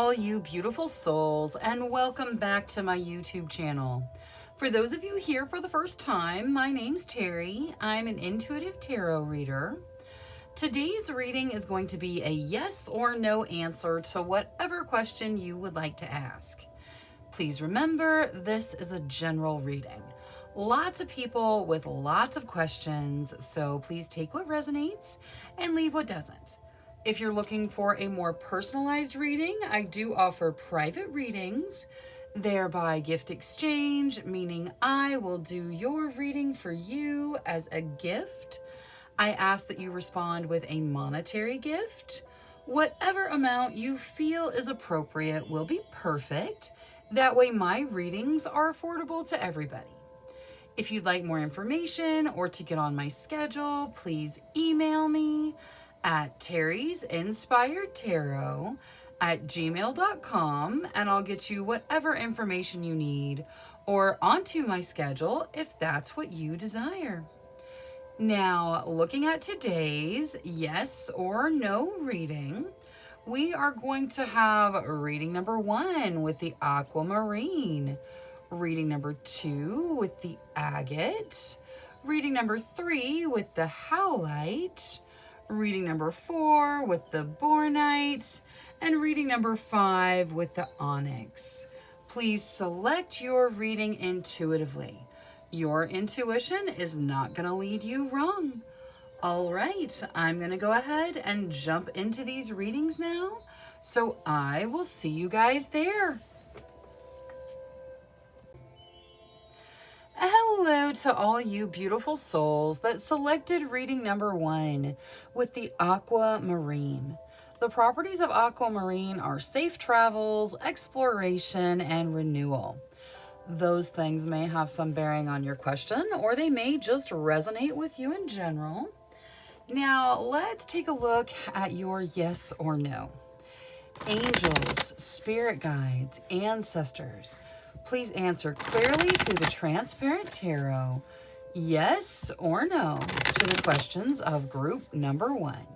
all you beautiful souls, and welcome back to my YouTube channel. For those of you here for the first time, my name's Cheri. I'm an intuitive tarot reader. Today's reading is going to be a yes or no answer to whatever question you would like to ask. Please remember, this is a general reading. Lots of people with lots of questions, so please take what resonates and leave what doesn't. If you're looking for a more personalized reading, I do offer private readings, thereby gift exchange, meaning I will do your reading for you as a gift. I ask that you respond with a monetary gift. Whatever amount you feel is appropriate will be perfect. That way my readings are affordable to everybody. If you'd like more information or to get on my schedule, please email me at terrysinspiredtarot@gmail.com and I'll get you whatever information you need or onto my schedule if that's what you desire. Now, looking at today's yes or no reading, we are going to have reading number 1 with the aquamarine, reading number 2 with the agate, reading number 3 with the howlite, reading number 4 with the bornite, and reading number 5 with the onyx. Please select your reading intuitively. Your intuition is not going to lead you wrong. All right, I'm going to go ahead and jump into these readings now, so I will see you guys there. Hello to all you beautiful souls that selected reading number 1 with the aquamarine. The properties of aquamarine are safe travels, exploration, and renewal. Those things may have some bearing on your question, or they may just resonate with you in general. Now, let's take a look at your yes or no. Angels, spirit guides, ancestors, please answer clearly through the transparent tarot, yes or no, to the questions of group number 1.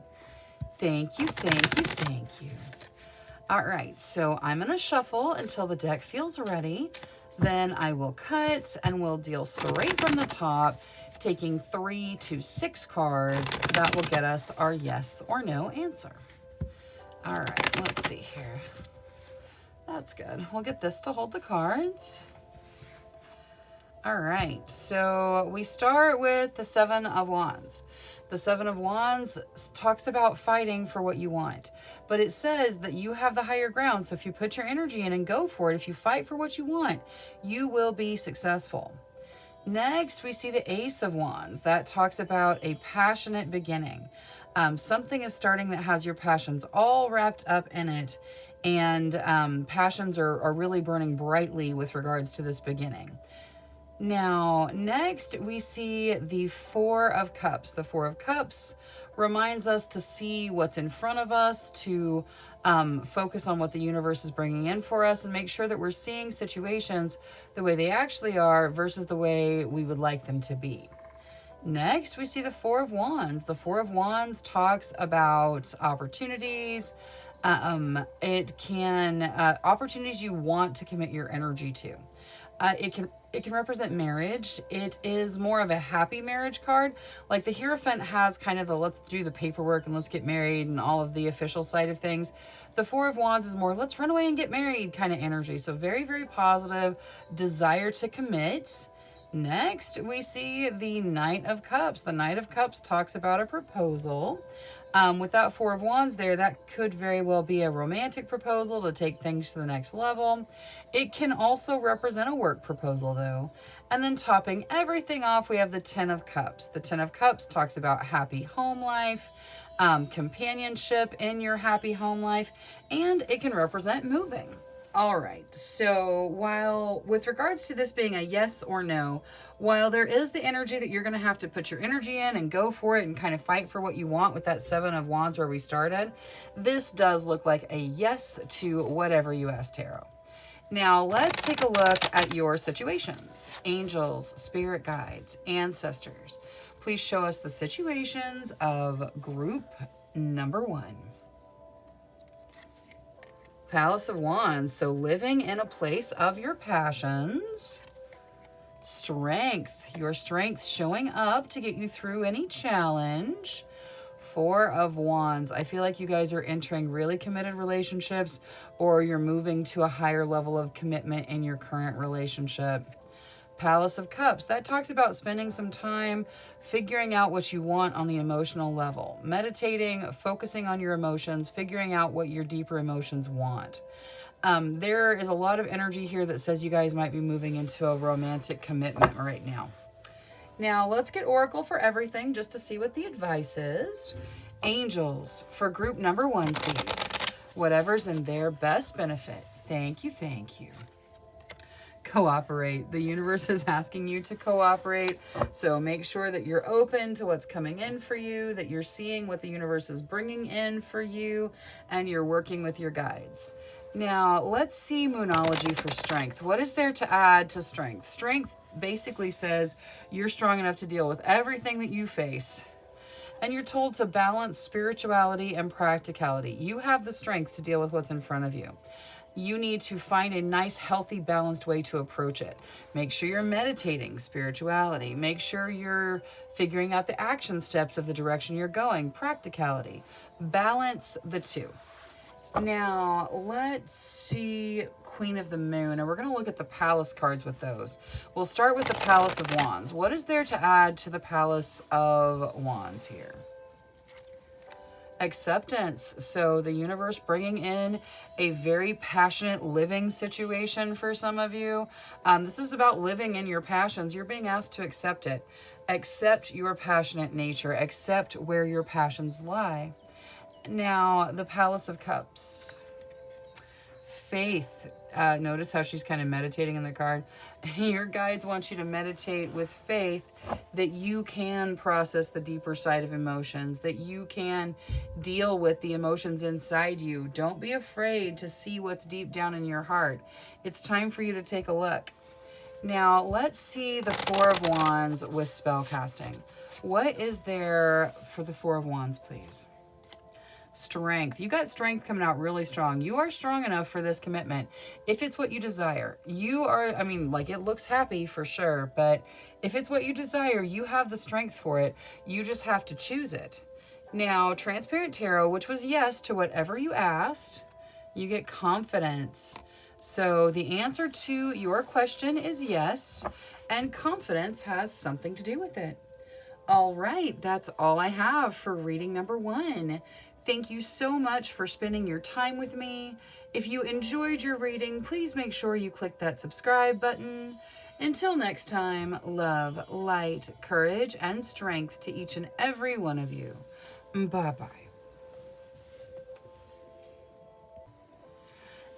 Thank you, thank you, thank you. All right, so I'm going to shuffle until the deck feels ready. Then I will cut and we'll deal straight from the top, taking 3 to 6 cards. That will get us our yes or no answer. All right, let's see here. That's good. We'll get this to hold the cards. All right, so we start with the 7 of Wands. The 7 of Wands talks about fighting for what you want, but it says that you have the higher ground. So if you put your energy in and go for it, if you fight for what you want, you will be successful. Next, we see the Ace of Wands. That talks about a passionate beginning. Something is starting that has your passions all wrapped up in it, and passions are really burning brightly with regards to this beginning. Now, next we see the 4 of Cups. The 4 of Cups reminds us to see what's in front of us, to focus on what the universe is bringing in for us, and make sure that we're seeing situations the way they actually are versus the way we would like them to be. Next, we see the 4 of Wands. The 4 of Wands talks about opportunities. Opportunities you want to commit your energy to. It can represent marriage. It is more of a happy marriage card. Like the Hierophant has kind of the let's do the paperwork and let's get married and all of the official side of things. The 4 of Wands is more let's run away and get married kind of energy. So very, very positive, desire to commit. Next, we see the Knight of Cups. The Knight of Cups talks about a proposal. With that 4 of Wands there, that could very well be a romantic proposal to take things to the next level. It can also represent a work proposal though. And then topping everything off, we have the 10 of Cups. The 10 of Cups talks about happy home life, companionship in your happy home life, and it can represent moving. All right, so while with regards to this being a yes or no, while there is the energy that you're going to have to put your energy in and go for it and kind of fight for what you want with that 7 of Wands where we started, this does look like a yes to whatever you ask tarot. Now let's take a look at your situations. Angels, spirit guides, ancestors, please show us the situations of group number 1. Palace of Wands. So living in a place of your passions. Strength. Your strength showing up to get you through any challenge. Four of Wands. I feel like you guys are entering really committed relationships, or you're moving to a higher level of commitment in your current relationship. Palace of Cups. That talks about spending some time figuring out what you want on the emotional level. Meditating, focusing on your emotions, figuring out what your deeper emotions want. There is a lot of energy here that says you guys might be moving into a romantic commitment right now. Now, let's get Oracle for everything just to see what the advice is. Angels, for group number 1, please. Whatever's in their best benefit. Thank you, thank you. Cooperate. The universe is asking you to cooperate. So make sure that you're open to what's coming in for you, that you're seeing what the universe is bringing in for you, and you're working with your guides. Now, let's see Moonology for strength. What is there to add to strength? Strength basically says you're strong enough to deal with everything that you face. And you're told to balance spirituality and practicality. You have the strength to deal with what's in front of you. You need to find a nice, healthy, balanced way to approach it. Make sure you're meditating, spirituality. Make sure you're figuring out the action steps of the direction you're going, practicality. Balance the two. Now, let's see Queen of the Moon, and we're going to look at the Palace cards with those. We'll start with the Palace of Wands. What is there to add to the Palace of Wands here? Acceptance. So the universe bringing in a very passionate living situation for some of you. This is about living in your passions. You're being asked to accept it. Accept your passionate nature. Accept where your passions lie. Now, the Palace of Cups. Faith. Notice how she's kind of meditating in the card. Your guides want you to meditate with faith that you can process the deeper side of emotions, that you can deal with the emotions inside you. Don't be afraid to see what's deep down in your heart. It's time for you to take a look. Now, let's see the Four of Wands with spell casting. What is there for the Four of Wands, please? Strength. You got strength coming out really strong. You are strong enough for this commitment. If it's what you desire, you are, it looks happy for sure, but if it's what you desire, you have the strength for it. You just have to choose it. Now, Transparent Tarot, which was yes to whatever you asked, you get confidence. So the answer to your question is yes, and confidence has something to do with it. All right, that's all I have for reading number 1. Thank you so much for spending your time with me. If you enjoyed your reading, please make sure you click that subscribe button. Until next time, love, light, courage, and strength to each and every one of you. Bye-bye.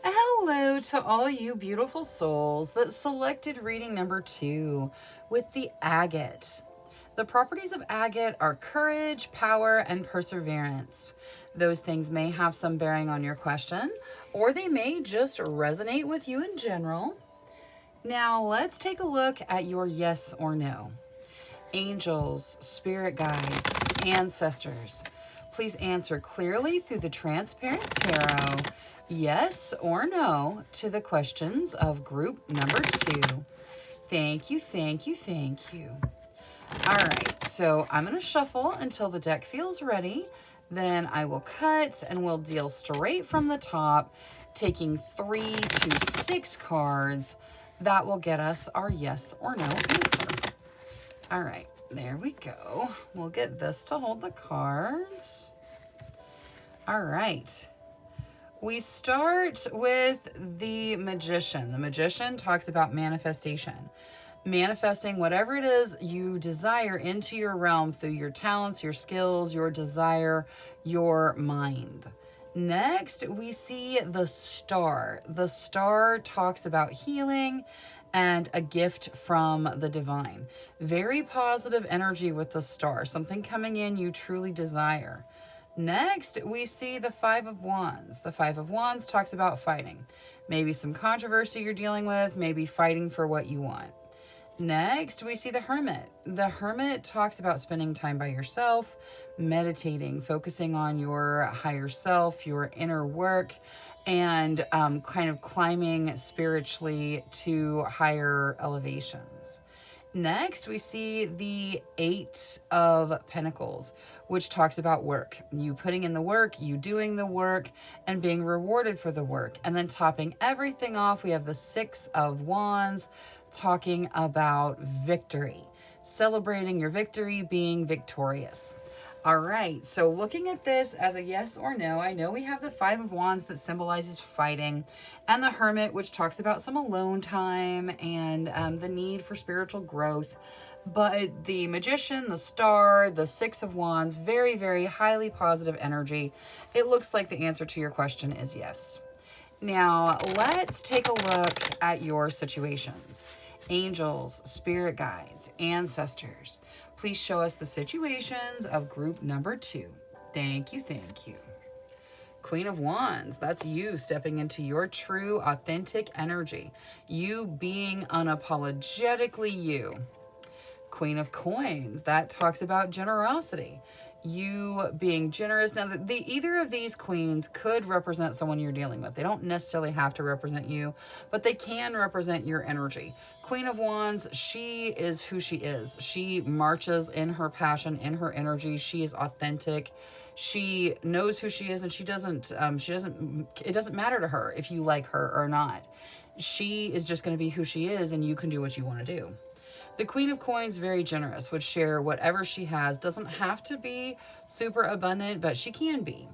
Hello to all you beautiful souls that selected reading number 2 with the agate. The properties of agate are courage, power, and perseverance. Those things may have some bearing on your question, or they may just resonate with you in general. Now, let's take a look at your yes or no. Angels, spirit guides, ancestors, please answer clearly through the Transparent Tarot, yes or no, to the questions of group number 2. Thank you, thank you, thank you. All right, so I'm going to shuffle until the deck feels ready. Then I will cut and we'll deal straight from the top, taking 3 to 6 cards. That will get us our yes or no answer. All right, there we go. We'll get this to hold the cards. All right. We start with the Magician. The Magician talks about manifestation. Manifesting whatever it is you desire into your realm through your talents, your skills, your desire, your mind. Next, we see the Star. The Star talks about healing and a gift from the divine. Very positive energy with the Star, something coming in you truly desire. Next, we see the Five of Wands. The Five of Wands talks about fighting. Maybe some controversy you're dealing with, maybe fighting for what you want. Next, we see the Hermit. The Hermit talks about spending time by yourself, meditating, focusing on your higher self, your inner work, and kind of climbing spiritually to higher elevations. Next, we see the Eight of Pentacles, which talks about work. You putting in the work, you doing the work, and being rewarded for the work. And then topping everything off, we have the Six of Wands, talking about victory. Celebrating your victory, being victorious. All right, so looking at this as a yes or no, I know we have the Five of Wands that symbolizes fighting, and the Hermit, which talks about some alone time and the need for spiritual growth. But the Magician, the Star, the Six of Wands, very, very highly positive energy. It looks like the answer to your question is yes. Now, let's take a look at your situations. Angels, spirit guides, ancestors, please show us the situations of group number 2. Thank you, thank you. Queen of Wands, that's you stepping into your true, authentic energy. You being unapologetically you. Queen of Coins, that talks about generosity. You being generous. Now, either of these queens could represent someone you're dealing with. They don't necessarily have to represent you, but they can represent your energy. Queen of Wands, she is who she is. She marches in her passion, in her energy. She is authentic. She knows who she is, and it doesn't matter to her if you like her or not. She is just going to be who she is, and you can do what you want to do. The Queen of Coins, very generous, would share whatever she has. Doesn't have to be super abundant, but she can be.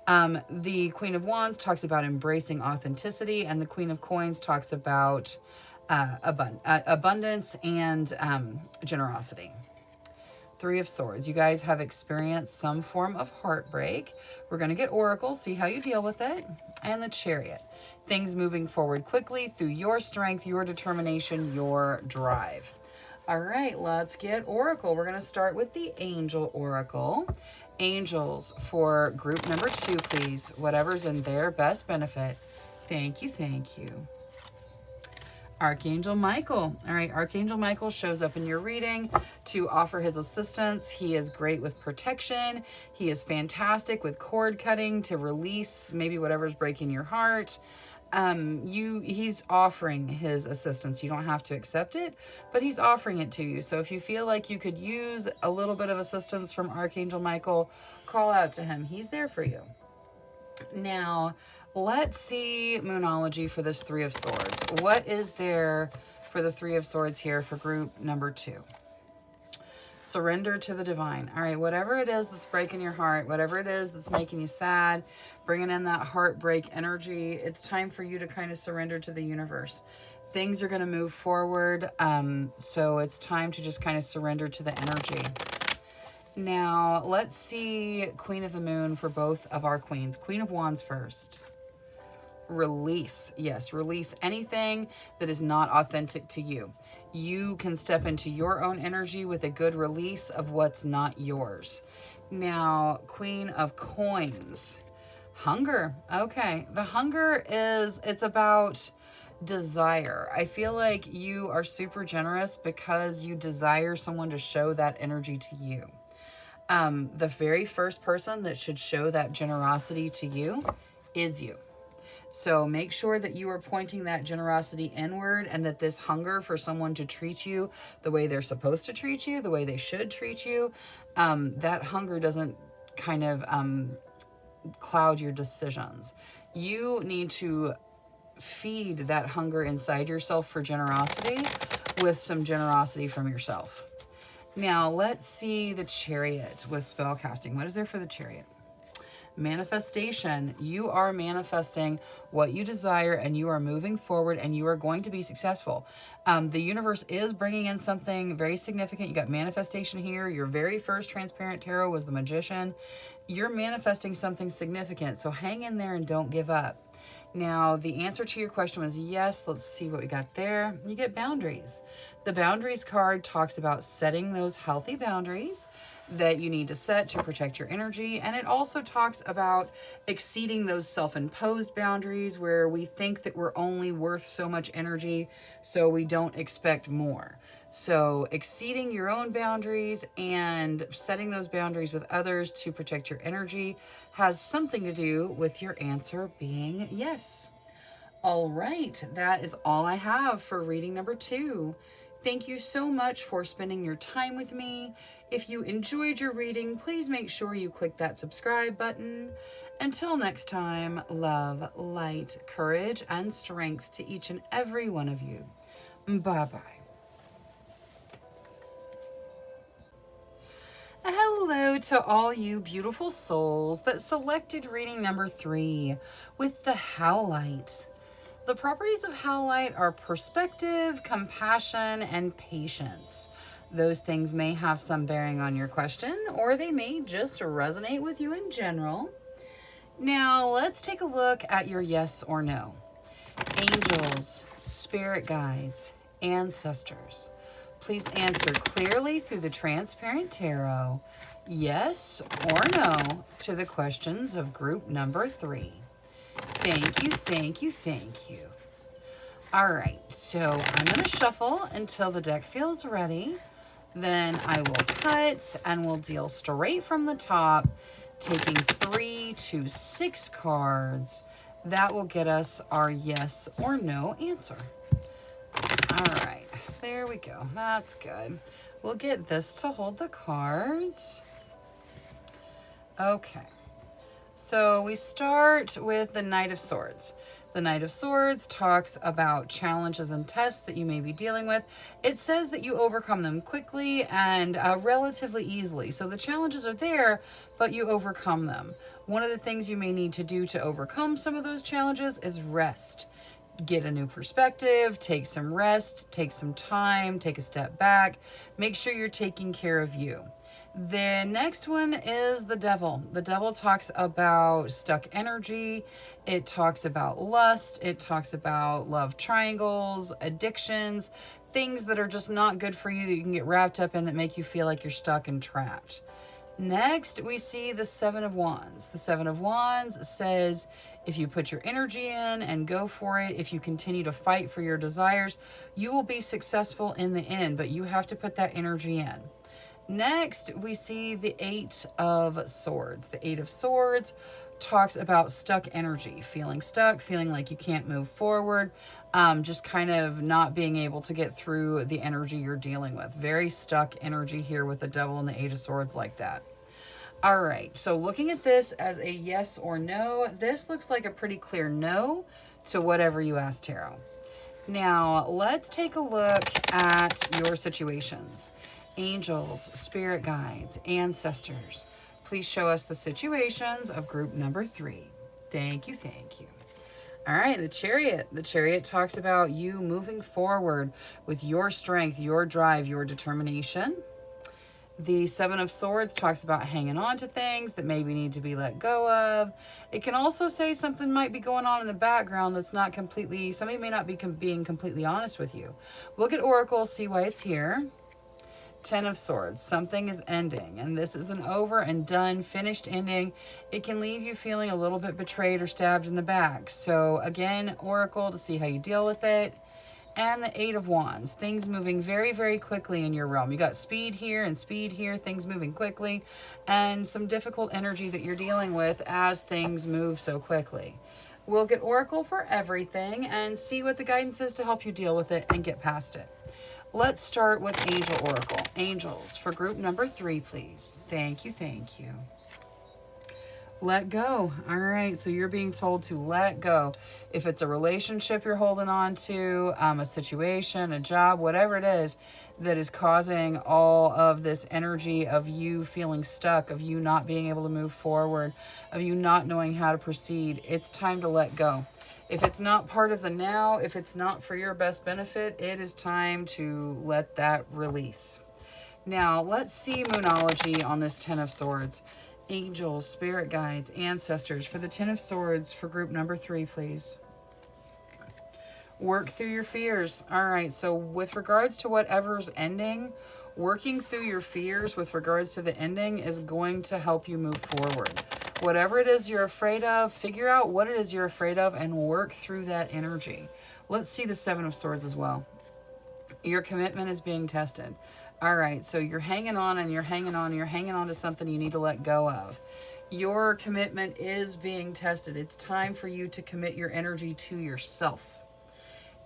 The Queen of Wands talks about embracing authenticity, and the Queen of Coins talks about abundance and generosity. Three of Swords. You guys have experienced some form of heartbreak. We're going to get Oracle, see how you deal with it. And the Chariot. Things moving forward quickly through your strength, your determination, your drive. All right, let's get Oracle. We're going to start with the Angel Oracle. Angels for group number 2, please. Whatever's in their best benefit. Thank you, thank you. Archangel Michael. All right, Archangel Michael shows up in your reading to offer his assistance. He is great with protection. He is fantastic with cord cutting to release maybe whatever's breaking your heart. He's offering his assistance. You don't have to accept it, but he's offering it to you. So if you feel like you could use a little bit of assistance from Archangel Michael, call out to him. He's there for you. Now, let's see Moonology for this Three of Swords. What is there for the Three of Swords here for group number 2? Surrender to the divine. All right, whatever it is that's breaking your heart, whatever it is that's making you sad, bringing in that heartbreak energy, it's time for you to kind of surrender to the universe. Things are going to move forward, so it's time to just kind of surrender to the energy. Now, let's see Queen of the Moon for both of our queens. Queen of Wands first. Release. Yes, release anything that is not authentic to you. You can step into your own energy with a good release of what's not yours. Now, Queen of Coins. Hunger. Okay. The hunger it's about desire. I feel like you are super generous because you desire someone to show that energy to you. The very first person that should show that generosity to you is you. So make sure that you are pointing that generosity inward, and that this hunger for someone to treat you the way they're supposed to treat you, the way they should treat you, that hunger doesn't kind of cloud your decisions. You need to feed that hunger inside yourself for generosity with some generosity from yourself. Now, let's see the Chariot with spell casting. What is there for the Chariot? Manifestation. You are manifesting what you desire, and you are moving forward, and you are going to be successful. The universe is bringing in something very significant. You got manifestation here. Your very first transparent tarot was the Magician. You're manifesting something significant, so hang in there and don't give up. Now, the answer to your question was yes. Let's see what we got there. You get boundaries. The boundaries card talks about setting those healthy boundaries that you need to set to protect your energy. And it also talks about exceeding those self-imposed boundaries where we think that we're only worth so much energy, so we don't expect more. So exceeding your own boundaries and setting those boundaries with others to protect your energy has something to do with your answer being yes. All right, that is all I have for reading number 2. Thank you so much for spending your time with me. If you enjoyed your reading, please make sure you click that subscribe button. Until next time, love, light, courage, and strength to each and every one of you. Bye-bye. Hello to all you beautiful souls that selected reading number 3 with the Howlite. The properties of Howlite are perspective, compassion, and patience. Those things may have some bearing on your question, or they may just resonate with you in general. Now, let's take a look at your yes or no. Angels, spirit guides, ancestors. Please answer clearly through the transparent tarot, yes or no, to the questions of group number 3. Thank you, thank you, thank you. All right, so I'm going to shuffle until the deck feels ready. Then I will cut and we'll deal straight from the top, taking 3 to 6 cards. That will get us our yes or no answer. All right, there we go. That's good. We'll get this to hold the cards. Okay. So we start with the Knight of Swords. The Knight of Swords talks about challenges and tests that you may be dealing with. It says that you overcome them quickly and relatively easily. So the challenges are there, but you overcome them. One of the things you may need to do to overcome some of those challenges is rest. Get a new perspective, take some rest, take some time, take a step back. Make sure you're taking care of you. The next one is the Devil. The Devil talks about stuck energy. It talks about lust. It talks about love triangles, addictions, things that are just not good for you that you can get wrapped up in that make you feel like you're stuck and trapped. Next, we see the Seven of Wands. The Seven of Wands says if you put your energy in and go for it, if you continue to fight for your desires, you will be successful in the end, but you have to put that energy in. Next, we see the Eight of Swords. The Eight of Swords talks about stuck energy, feeling stuck, feeling like you can't move forward, just kind of not being able to get through the energy you're dealing with. Very stuck energy here with the Devil and the Eight of Swords like that. All right, so looking at this as a yes or no, this looks like a pretty clear no to whatever you asked tarot. Now, let's take a look at your situations. Angels, spirit guides, ancestors. Please show us the situations of group number 3. Thank you, thank you. All right, the Chariot. The Chariot talks about you moving forward with your strength, your drive, your determination. The Seven of Swords talks about hanging on to things that maybe need to be let go of. It can also say something might be going on in the background that's not completely, somebody may not be being completely honest with you. Look at Oracle, see why it's here. Ten of Swords, something is ending, and this is an over and done, finished ending. It can leave you feeling a little bit betrayed or stabbed in the back. So again, Oracle to see how you deal with it. And the Eight of Wands, things moving very, very quickly in your realm. You got speed here and speed here, things moving quickly, and some difficult energy that you're dealing with as things move so quickly. We'll get Oracle for everything and see what the guidance is to help you deal with it and get past it. Let's start with Angel Oracle. Angels, for group number 3, please. Thank you, thank you. Let go. All right, so you're being told to let go. If it's a relationship you're holding on to, a situation, a job, whatever it is that is causing all of this energy of you feeling stuck, of you not being able to move forward, of you not knowing how to proceed, it's time to let go. If it's not part of the now, if it's not for your best benefit, it is time to let that release. Now, let's see Moonology on this Ten of Swords. Angels, spirit guides, ancestors. For the Ten of Swords, for group number 3, please. Work through your fears. All right, so with regards to whatever's ending Working through your fears with regards to the ending is going to help you move forward. Whatever it is you're afraid of, figure out what it is you're afraid of and work through that energy. Let's see the Seven of Swords as well. Your commitment is being tested. All right, so you're hanging on and you're hanging on and you're hanging on to something you need to let go of. Your commitment is being tested. It's time for you to commit your energy to yourself.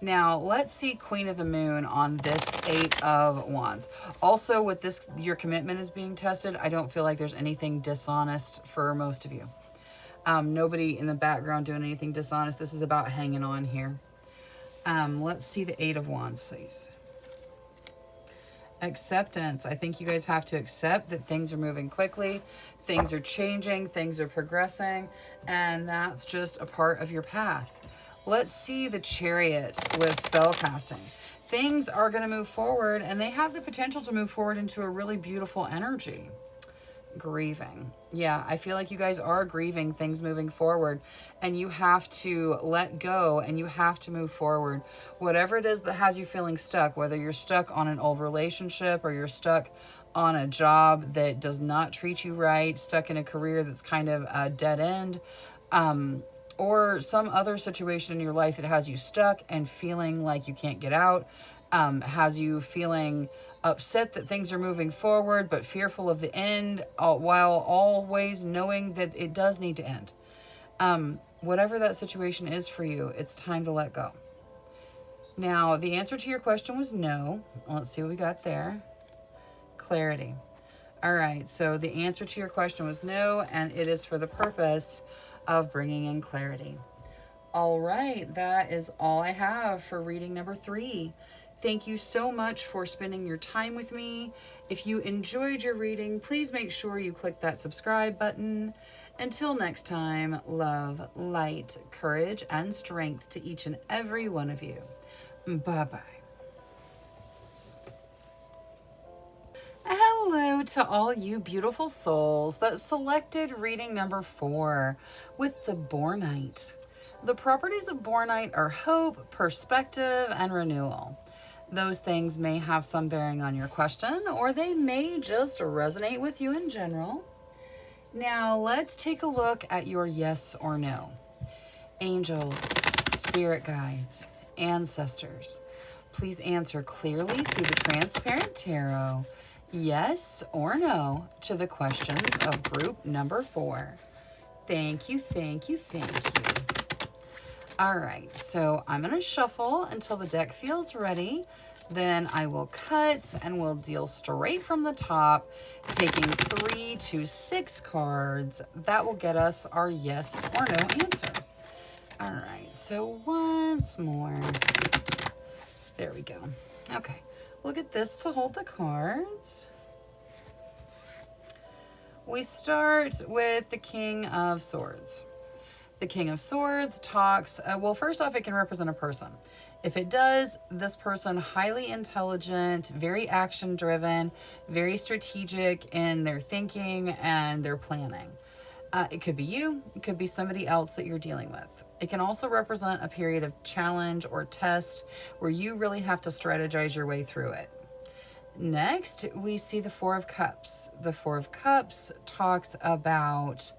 Now, let's see Queen of the Moon on this Eight of Wands. Also, with this, your commitment is being tested. I don't feel like there's anything dishonest for most of you. Nobody in the background doing anything dishonest. This is about hanging on here. Let's see the Eight of Wands, please. Acceptance. I think you guys have to accept that things are moving quickly, things are changing, things are progressing, and that's just a part of your path. Let's see the Chariot with spell casting. Things are going to move forward, and they have the potential to move forward into a really beautiful energy. Grieving. Yeah, I feel like you guys are grieving things moving forward, and you have to let go and you have to move forward. Whatever it is that has you feeling stuck, whether you're stuck on an old relationship or you're stuck on a job that does not treat you right, stuck in a career that's kind of a dead end, or some other situation in your life that has you stuck and feeling like you can't get out, has you feeling upset that things are moving forward but fearful of the end, while always knowing that it does need to end. Whatever that situation is for you, it's time to let go. Now, the answer to your question was no. Let's see what we got there. Clarity. All right, so the answer to your question was no, and it is for the purpose of bringing in clarity. All right, that is all I have for reading number 3. Thank you so much for spending your time with me. If you enjoyed your reading, please make sure you click that subscribe button. Until next time, love, light, courage, and strength to each and every one of you. Bye-bye. Hello to all you beautiful souls that selected reading number 4 with the Bornite. The properties of Bornite are hope, perspective, and renewal. Those things may have some bearing on your question, or they may just resonate with you in general. Now, let's take a look at your yes or no. Angels, spirit guides, ancestors, please answer clearly through the transparent tarot, yes or no, to the questions of group number 4. Thank you, thank you, thank you. All right, so I'm going to shuffle until the deck feels ready. Then I will cut and we'll deal straight from the top, taking 3 to 6 cards. That will get us our yes or no answer. All right, so once more. There we go. Okay, we'll get this to hold the cards. We start with the King of Swords. The King of Swords talks, well, first off, it can represent a person. If it does, this person highly intelligent, very action-driven, very strategic in their thinking and their planning. It could be you. It could be somebody else that you're dealing with. It can also represent a period of challenge or test where you really have to strategize your way through it. Next, we see the Four of Cups. The Four of Cups talks about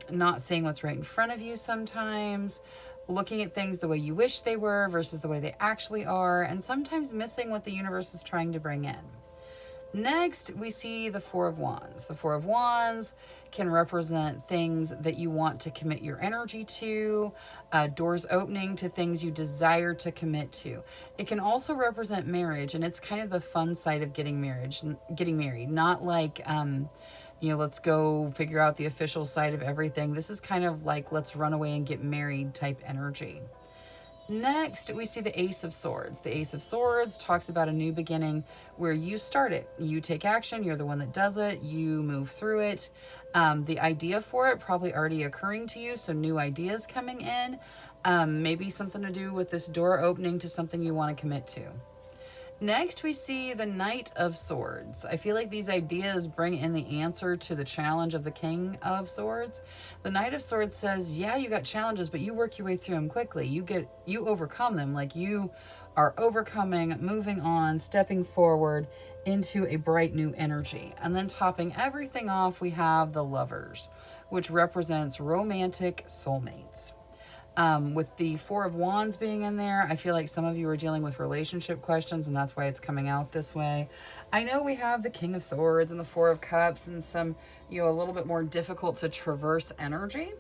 not seeing what's right in front of you sometimes, looking at things the way you wish they were versus the way they actually are, and sometimes missing what the universe is trying to bring in. Next, we see the Four of Wands. The Four of Wands can represent things that you want to commit your energy to, doors opening to things you desire to commit to. It can also represent marriage, and it's kind of the fun side of getting married, not like, let's go figure out the official side of everything. This is kind of like, let's run away and get married type energy. Next, we see the Ace of Swords. The Ace of Swords talks about a new beginning where you start it. You take action. You're the one that does it. You move through it. The idea for it probably already occurring to you, so new ideas coming in. Maybe something to do with this door opening to something you want to commit to. Next, we see the Knight of Swords. I feel like these ideas bring in the answer to the challenge of the King of Swords. The Knight of Swords says, yeah, you got challenges, but you work your way through them quickly. You overcome them. Like, you are overcoming, moving on, stepping forward into a bright new energy. And then topping everything off, we have the Lovers, which represents romantic soulmates. With the Four of Wands being in there, I feel like some of you are dealing with relationship questions, and that's why it's coming out this way. I know we have the King of Swords and the Four of Cups and some, a little bit more difficult to traverse energy.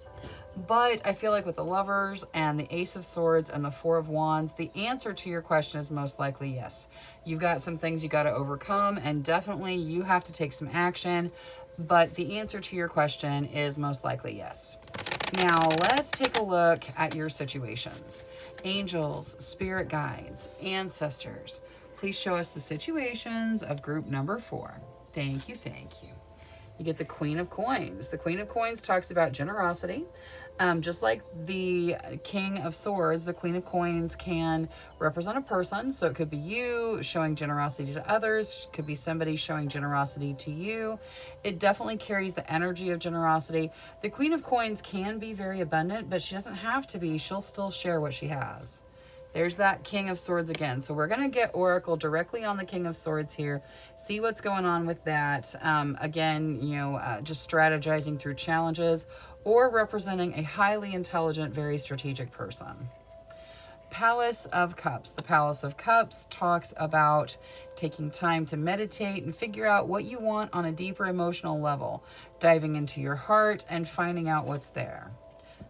But I feel like with the Lovers and the Ace of Swords and the Four of Wands, the answer to your question is most likely yes. You've got some things you got to overcome, and definitely you have to take some action. But the answer to your question is most likely yes. Now, let's take a look at your situations. Angels, spirit guides, ancestors, please show us the situations of group number 4. Thank you, thank you. You get the Queen of Coins. The Queen of Coins talks about generosity. Just like the King of Swords, the Queen of Coins can represent a person. So it could be you showing generosity to others. It could be somebody showing generosity to you. It definitely carries the energy of generosity. The Queen of Coins can be very abundant, but she doesn't have to be. She'll still share what she has. There's that King of Swords again. So we're going to get Oracle directly on the King of Swords here. See what's going on with that. Again, just strategizing through challenges or representing a highly intelligent, very strategic person. Palace of Cups. The Palace of Cups talks about taking time to meditate and figure out what you want on a deeper emotional level, diving into your heart and finding out what's there.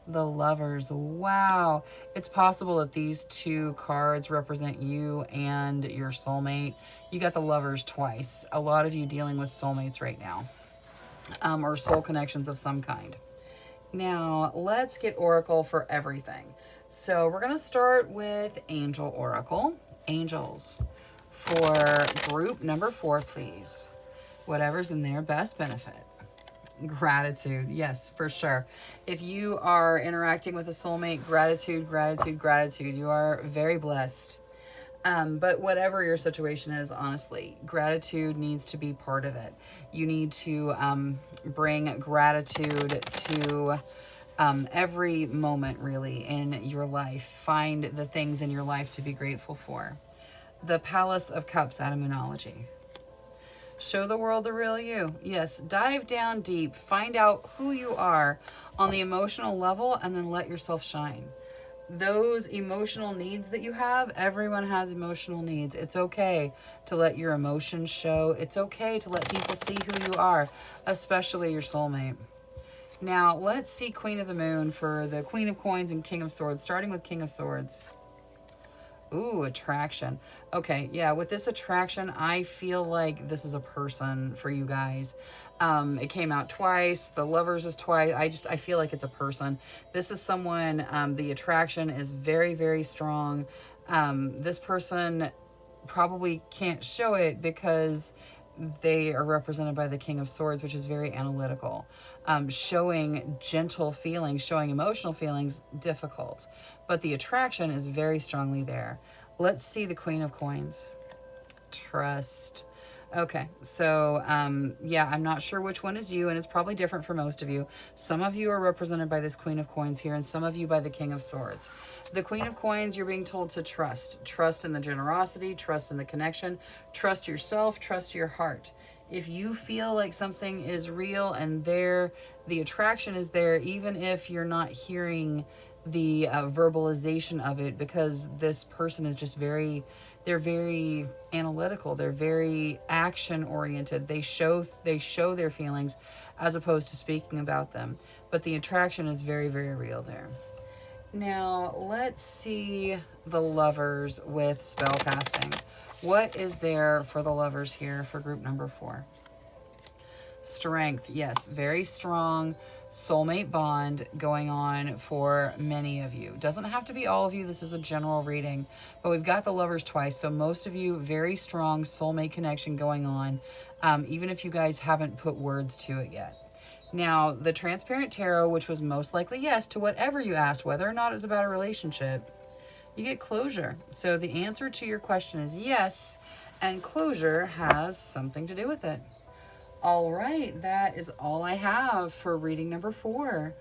The Lovers. Wow. It's possible that these two cards represent you and your soulmate. You got the Lovers twice. A lot of you dealing with soulmates right now, or soul connections of some kind. Now, let's get Oracle for everything. So we're going to start with Angel Oracle. Angels for group number 4, please. Whatever's in their best benefit. Gratitude. Yes, for sure. If you are interacting with a soulmate, gratitude, gratitude, gratitude. You are very blessed. But whatever your situation is, honestly, gratitude needs to be part of it. You need to bring gratitude to every moment, really, in your life. Find the things in your life to be grateful for. The Palace of Cups out of Moonology. Show the world the real you. Yes, dive down deep. Find out who you are on the emotional level and then let yourself shine. Those emotional needs that you have, everyone has emotional needs. It's okay to let your emotions show. It's okay to let people see who you are, especially your soulmate. Now, let's see Queen of the Moon for the Queen of Coins and King of Swords, starting with King of Swords. Ooh, attraction. Okay, yeah, with this attraction, I feel like this is a person for you guys. It came out twice. The Lovers is twice. I feel like it's a person. This is someone, the attraction is very, very strong. This person probably can't show it because they are represented by the King of Swords, which is very analytical. Showing gentle feelings, showing emotional feelings, difficult. But the attraction is very strongly there. Let's see the Queen of Coins. Trust. Okay, so yeah, I'm not sure which one is you, and it's probably different for most of you. Some of you are represented by this Queen of Coins here, and some of you by the King of Swords. The Queen of Coins, you're being told to trust. Trust in the generosity, trust in the connection, trust yourself, trust your heart. If you feel like something is real and there, the attraction is there, even if you're not hearing the verbalization of it, because this person is just they're very analytical. They're very action oriented. They show their feelings as opposed to speaking about them. But the attraction is very, very real there. Now, let's see the Lovers with spell casting. What is there for the Lovers here for group number 4? Strength. Yes, very strong soulmate bond going on for many of you. Doesn't have to be all of you. This is a general reading, but we've got the Lovers twice. So most of you, very strong soulmate connection going on, even if you guys haven't put words to it yet. Now, the Transparent Tarot, which was most likely yes to whatever you asked, whether or not it's about a relationship, you get closure. So the answer to your question is yes, and closure has something to do with it. All right, that is all I have for reading number 4.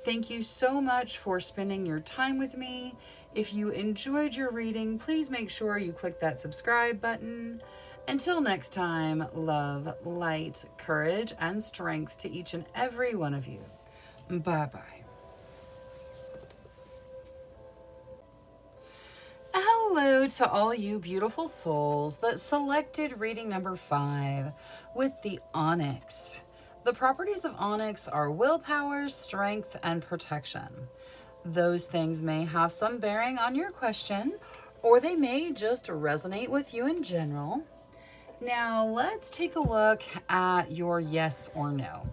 Thank you so much for spending your time with me. If you enjoyed your reading, please make sure you click that subscribe button. Until next time, love, light, courage, and strength to each and every one of you. Bye-bye. Hello to all you beautiful souls that selected reading number 5 with the Onyx. The properties of Onyx are willpower, strength, and protection. Those things may have some bearing on your question, or they may just resonate with you in general. Now, let's take a look at your yes or no.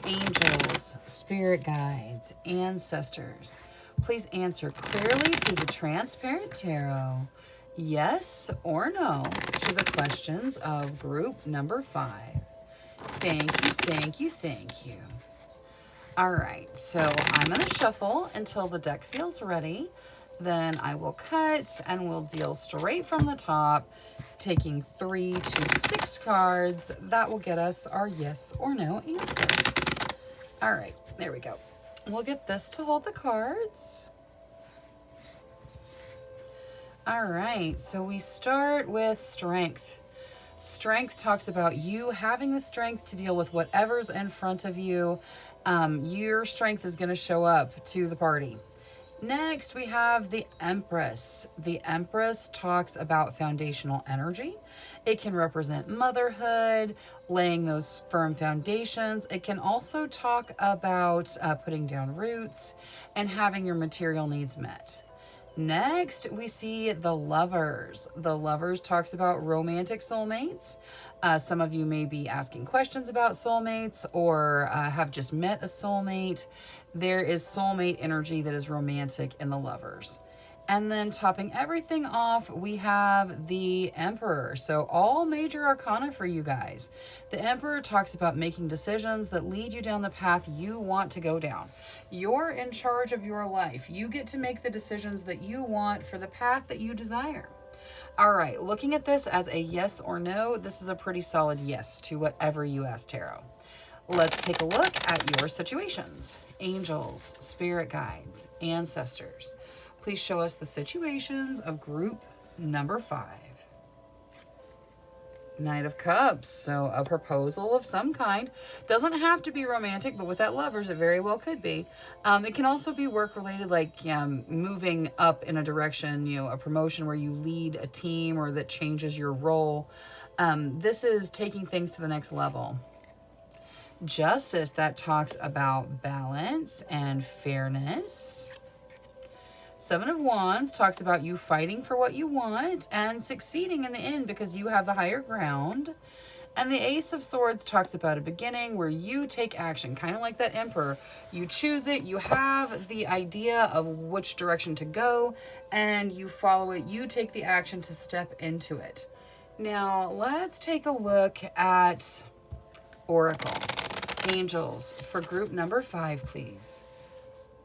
Angels, spirit guides, ancestors, please answer clearly through the transparent tarot, yes or no, to the questions of group number 5. Thank you, thank you, thank you. All right, so I'm going to shuffle until the deck feels ready. Then I will cut and we'll deal straight from the top, taking 3 to 6 cards. That will get us our yes or no answer. All right, there we go. We'll get this to hold the cards. All right, so we start with strength. Strength talks about you having the strength to deal with whatever's in front of you. Your strength is going to show up to the party. Next, we have the Empress. The Empress talks about foundational energy. It can represent motherhood, laying those firm foundations. It can also talk about putting down roots and having your material needs met. Next, we see the Lovers. The Lovers talks about romantic soulmates. Some of you may be asking questions about soulmates or have just met a soulmate. There is soulmate energy that is romantic in the Lovers. And then topping everything off, we have the Emperor. So all major arcana for you guys. The Emperor talks about making decisions that lead you down the path you want to go down. You're in charge of your life. You get to make the decisions that you want for the path that you desire. All right, looking at this as a yes or no, this is a pretty solid yes to whatever you ask tarot. Let's take a look at your situations. Angels, spirit guides, ancestors. Please show us the situations of group number 5. Knight of Cups, so a proposal of some kind. Doesn't have to be romantic, but with that Lovers, it very well could be. It can also be work-related, like moving up in a direction, a promotion where you lead a team or that changes your role. This is taking things to the next level. Justice, that talks about balance and fairness. 7 of Wands talks about you fighting for what you want and succeeding in the end because you have the higher ground. And the Ace of Swords talks about a beginning where you take action, kind of like that Emperor. You choose it, you have the idea of which direction to go, and you follow it. You take the action to step into it. Now, let's take a look at Oracle. Angels, for group number 5, please.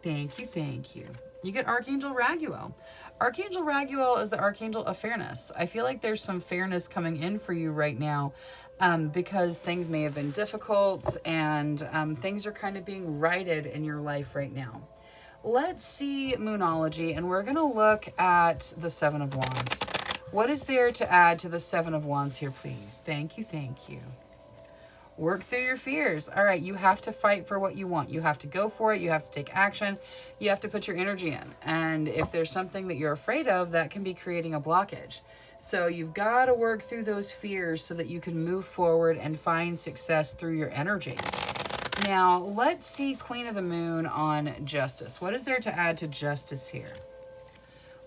Thank you, thank you. You get Archangel Raguel. Archangel Raguel is the Archangel of Fairness. I feel like there's some fairness coming in for you right now because things may have been difficult and things are kind of being righted in your life right now. Let's see Moonology, and we're going to look at the 7 of Wands. What is there to add to the 7 of Wands here, please? Thank you, thank you. Work through your fears. All right, you have to fight for what you want. You have to go for it. You have to take action. You have to put your energy in. And if there's something that you're afraid of, that can be creating a blockage. So you've got to work through those fears so that you can move forward and find success through your energy. Now, let's see Queen of the Moon on Justice. What is there to add to Justice here?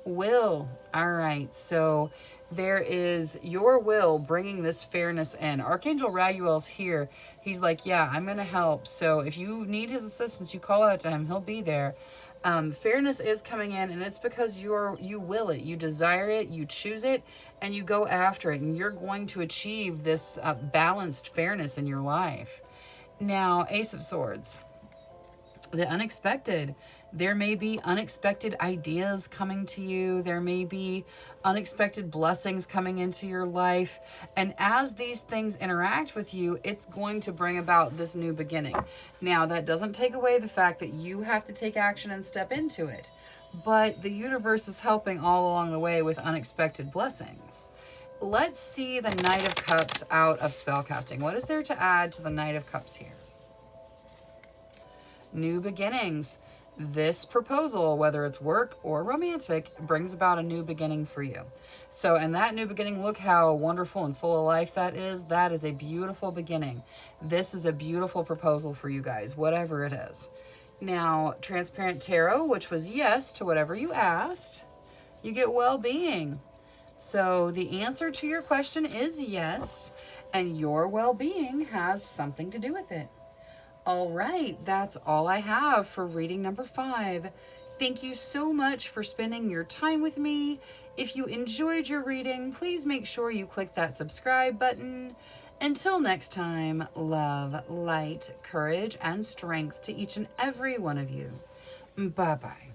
Will. All right, so there is your will bringing this fairness in. Archangel Raguel's here. He's like, yeah, I'm going to help. So if you need his assistance, you call out to him. He'll be there. Fairness is coming in, and it's because you will it. You desire it. You choose it, and you go after it. And you're going to achieve this balanced fairness in your life. Now, Ace of Swords. The unexpected. There may be unexpected ideas coming to you. There may be unexpected blessings coming into your life. And as these things interact with you, it's going to bring about this new beginning. Now, that doesn't take away the fact that you have to take action and step into it. But the universe is helping all along the way with unexpected blessings. Let's see the Knight of Cups out of spellcasting. What is there to add to the Knight of Cups here? New beginnings. This proposal, whether it's work or romantic, brings about a new beginning for you. So, and that new beginning, look how wonderful and full of life that is. That is a beautiful beginning. This is a beautiful proposal for you guys, whatever it is. Now, Transparent Tarot, which was yes to whatever you asked, you get well-being. So the answer to your question is yes, and your well-being has something to do with it. All right, that's all I have for reading number 5. Thank you so much for spending your time with me. If you enjoyed your reading, please make sure you click that subscribe button. Until next time, love, light, courage, and strength to each and every one of you. Bye-bye.